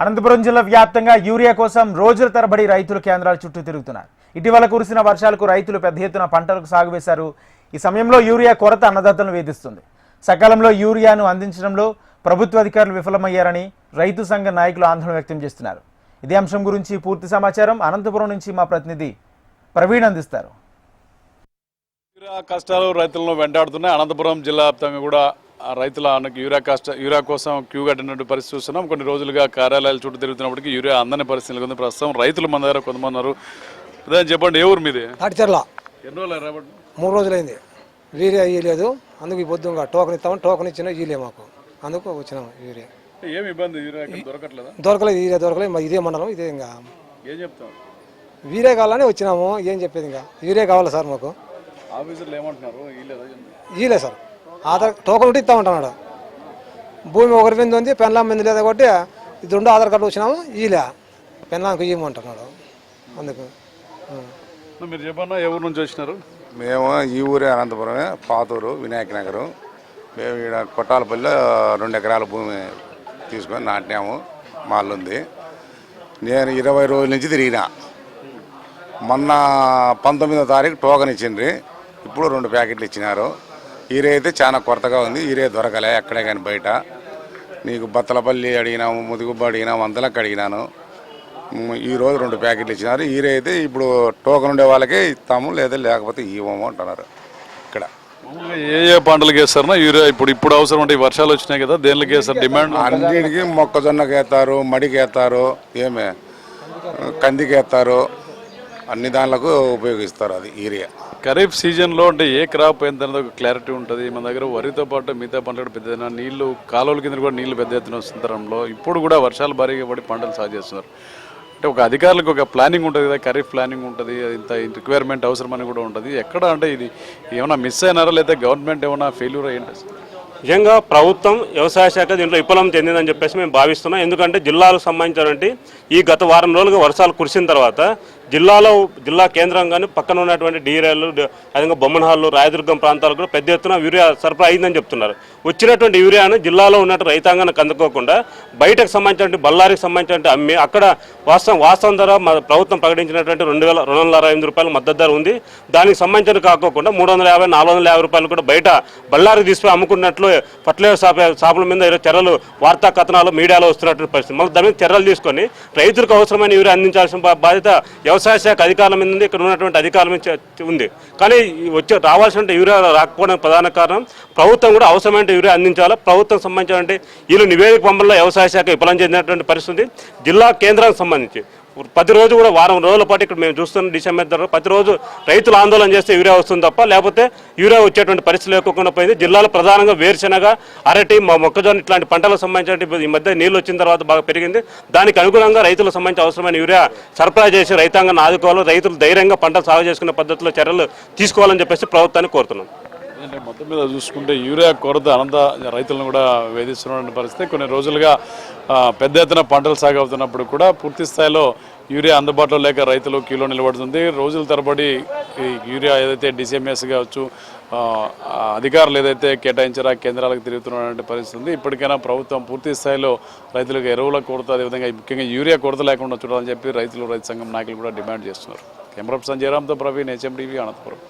అనంతపురం జిల్లా వ్యాప్తంగా యూరియా కోసం రోజుల తరబడి రైతులు కేంద్రాల చుట్టూ తిరుగుతున్నారు. ఇటీవల కురిసిన వర్షాలకు రైతులు పెద్ద ఎత్తున పంటలకు సాగు వేశారు. ఈ సమయంలో యూరియా కొరత అన్నదాతలను వేధిస్తుంది. సకాలంలో యూరియాను అందించడంలో ప్రభుత్వ అధికారులు విఫలమయ్యారని రైతు సంఘ నాయకులు ఆందోళన వ్యక్తం చేస్తున్నారు. ఇదే అంశం గురించి పూర్తి సమాచారం అనంతపురం నుంచి మా ప్రతినిధి ప్రవీణ్ అందిస్తారు. కష్టాలు రైతులను వెంటాడుతున్నాయి. అనంతపురం జిల్లా వ్యాప్తంగా కూడా రైతుల యూరియా కోసం క్యూ కట్టినట్టు పరిస్థితి చూస్తున్నాం. కొన్ని రోజులుగా కార్యాలయాల చుట్టూ తిరుగుతున్నప్పటికీ యూరియా అందని పరిస్థితులు ఉంది. ప్రస్తుతం రైతులు మన దగ్గర కొంతమంది ఉన్నారు. చెప్పండి, ఏ ఊరు మీది? తాటిచెర్ల. ఎన్ని రోజులు రాబట్టి? 3 రోజులైంది. యూరియా ఇయ్యలేదు. అందుకు ఈ పొద్దుగా టోకన్ ఇస్తామని టోకన్ ఇచ్చినా ఇయ్యలే మాకు. అందుకు వచ్చినాము. యూరియా ఏమి ఇబ్బంది? యూరియా దొరకట్లేదా? దొరకలేదు. యూరియా దొరకలేదు. ఇదే మండలం ఇదే. ఇంకా ఏం చెప్తాం? యూరియా కావాలని వచ్చినాము. ఏం చెప్పేది? ఇంకా యూరియా కావాలి సార్ మాకు. ఆఫీసర్లు ఏమంటున్నారు? ఇయ్యలే సార్. ఆధార్ టోకన్ ఉంటే ఇస్తామంటున్నాడు. భూమి ఒకరి మీద ఉంది, పెన్లాం మీద లేదు కాబట్టి ఇది 2 ఆధార్ కార్డు వచ్చినాము. ఇయ్యలే. పెన్లాంకి ఇయ్యమంటున్నాడు. అందుకు మీరు చెప్పన్నా, ఏ ఊరు నుంచి వచ్చినారు? మేము ఈ ఊరే అనంతపురమే, పాతూరు, వినాయక నగరం. మేము ఇక్కడ కొట్టాలపల్లిలో 2 ఎకరాల భూమి తీసుకొని నాటినాము. మాల్లుంది. నేను 20 రోజుల నుంచి తిరిగినా. మొన్న 19వ తారీఖు టోకన్ ఇచ్చిండ్రి. ఇప్పుడు 2 ప్యాకెట్లు ఇచ్చినారు. ఈరే అయితే చాలా కొరతగా ఉంది. ఈరే దొరకలే ఎక్కడే కానీ బయట. నీకు బత్తలపల్లి అడిగినాము, ముదిగుబ్బ అడిగినాము, అంతలకు అడిగినాను. ఈరోజు 2 ప్యాకెట్లు ఇచ్చినారు. ఈరే అయితే ఇప్పుడు టోకన్ ఉండే వాళ్ళకే ఇస్తాము, లేదా లేకపోతే ఇవ్వము అంటున్నారు. ఇక్కడ ఏ పంటలకు వేస్తారన్నా యూరియా? ఇప్పుడు అవసరం అంటే వర్షాలు వచ్చినాయి కదా, దేనికి వేస్తారు డిమాండ్? అన్నిటికీ మొక్కజొన్నకి వేస్తారు, మడికి వేస్తారు, ఏమే కందికి వేస్తారు, అన్ని దానిలకు ఉపయోగిస్తారు. అది యూరియా. ఖరీఫ్ సీజన్లో అంటే ఏ క్రాప్ ఎంత క్లారిటీ ఉంటుంది. మన దగ్గర వరితో పాటు మిగతా పంటలు పెద్ద ఎత్తున నీళ్లు, కాలువల కింద కూడా నీళ్లు పెద్ద ఎత్తున వస్తుంతరంలో ఇప్పుడు కూడా వర్షాలు భారీగా పడి పంటలు సాగు చేస్తున్నారు. అంటే ఒక అధికారులకు ఒక ప్లానింగ్ ఉంటుంది కదా, ఖరీఫ్ ప్లానింగ్ ఉంటుంది, ఇంత రిక్వైర్మెంట్ అవసరమని కూడా ఉంటుంది. ఎక్కడ అంటే ఇది ఏమైనా మిస్ అయినారా, లేదా గవర్నమెంట్ ఏమైనా ఫెయిల్యూర్ అయ్యింది? నిజంగా ప్రభుత్వం వ్యవసాయ శాఖ దీంట్లో విఫలం చెందిందని చెప్పేసి మేము భావిస్తున్నాం. ఎందుకంటే జిల్లాలకు సంబంధించినటువంటి ఈ గత వారం రోజులుగా వర్షాలు కురిసిన తర్వాత జిల్లా కేంద్రం కానీ పక్కన ఉన్నటువంటి డీరేలు, అదేవిధంగా బొమ్మనహాళ్ళు, రాయదుర్గం ప్రాంతాలకు కూడా పెద్ద ఎత్తున యూరియా సరఫరా అయిందని చెప్తున్నారు. వచ్చినటువంటి యూరియాను జిల్లాలో ఉన్నట్టు రైతాంగానికి అందుకోకుండా బయటకు సంబంధించినటువంటి బళ్ళారికి సంబంధించినటువంటి అమ్మి అక్కడ వాస్తవం ధర ప్రభుత్వం ప్రకటించినటువంటి 2,228 రూపాయల మద్దతు ధర ఉంది. దానికి సంబంధించిన కాకోకుండా 350, 450 రూపాయలు కూడా బయట బళ్ళారికి తీసుకుని అమ్ముకున్నట్లు ఫర్టిలైజర్ షాపుల మీద ఈరోజు చర్యలు, వార్తా కథనాలు మీడియాలో వస్తున్నటువంటి పరిస్థితి. మళ్ళీ దాని మీద చర్యలు తీసుకొని రైతులకు అవసరమైన యూరియా అందించాల్సిన బాధ్యత వ్యవసాయ శాఖ అధికారుల మీద ఉంది, ఇక్కడ ఉన్నటువంటి అధికారుల మీద ఉంది. కానీ రావాల్సిన యూరియా రాకపోవడానికి ప్రధాన కారణం ప్రభుత్వం కూడా అవసరమైన యూరియా అందించాలి. ప్రభుత్వం సంబంధించినటువంటి వీళ్ళు నివేదిక పంపడంలో వ్యవసాయ శాఖ విఫలం చెందినటువంటి పరిస్థితి. జిల్లా కేంద్రానికి సంబంధించి ప్రతిరోజు కూడా వారం రోజుల పాటు ఇక్కడ మేము చూస్తున్న డిసెంబర్ ధర ప్రతిరోజు రైతులు ఆందోళన చేస్తే యూరియా వస్తుంది తప్ప లేకపోతే యూరియా వచ్చేటువంటి పరిస్థితి లేకుండా పోయింది. జిల్లాలో ప్రధానంగా వేరుశెనగ, అరటి, మొక్కజొన్న ఇట్లాంటి పంటలకు సంబంధించిన ఈ మధ్య నీళ్ళు వచ్చిన తర్వాత బాగా పెరిగింది. దానికి అనుగుణంగా రైతులకు సంబంధించి అవసరమైన యూరియా సరఫరా చేసి రైతాంగాన్ని ఆదుకోవాలి. రైతులు ధైర్యంగా పంటలు సాగు చేసుకునే పద్ధతిలో చర్యలు తీసుకోవాలని చెప్పేసి ప్రభుత్వాన్ని కోరుతున్నాం. మొత్తం మీద చూసుకుంటే యూరియా కొరత రైతులను కూడా వేధిస్తున్న పరిస్థితి. కొన్ని రోజులుగా పెద్ద ఎత్తున పంటలు సాగు అవుతున్నప్పుడు కూడా పూర్తి స్థాయిలో యూరియా అందుబాటులో లేక రైతులు క్యూలో నిలబడుతుంది. రోజుల తరబడి ఈ యూరియా ఏదైతే డిసిఎంఎస్ కావచ్చు, అధికారులు ఏదైతే కేటాయించారో కేంద్రాలకు తిరుగుతున్నటువంటి పరిస్థితి ఉంది. ఇప్పటికైనా ప్రభుత్వం పూర్తి స్థాయిలో రైతులకు ఎరువుల కొరత, అదేవిధంగా ముఖ్యంగా యూరియా కొరత లేకుండా చూడాలని చెప్పి రైతు సంఘం నాయకులు కూడా డిమాండ్ చేస్తున్నారు. కెమెరా పర్సన్ జయరామ్తో ప్రవీణ్, HM TV, అనంతపురం.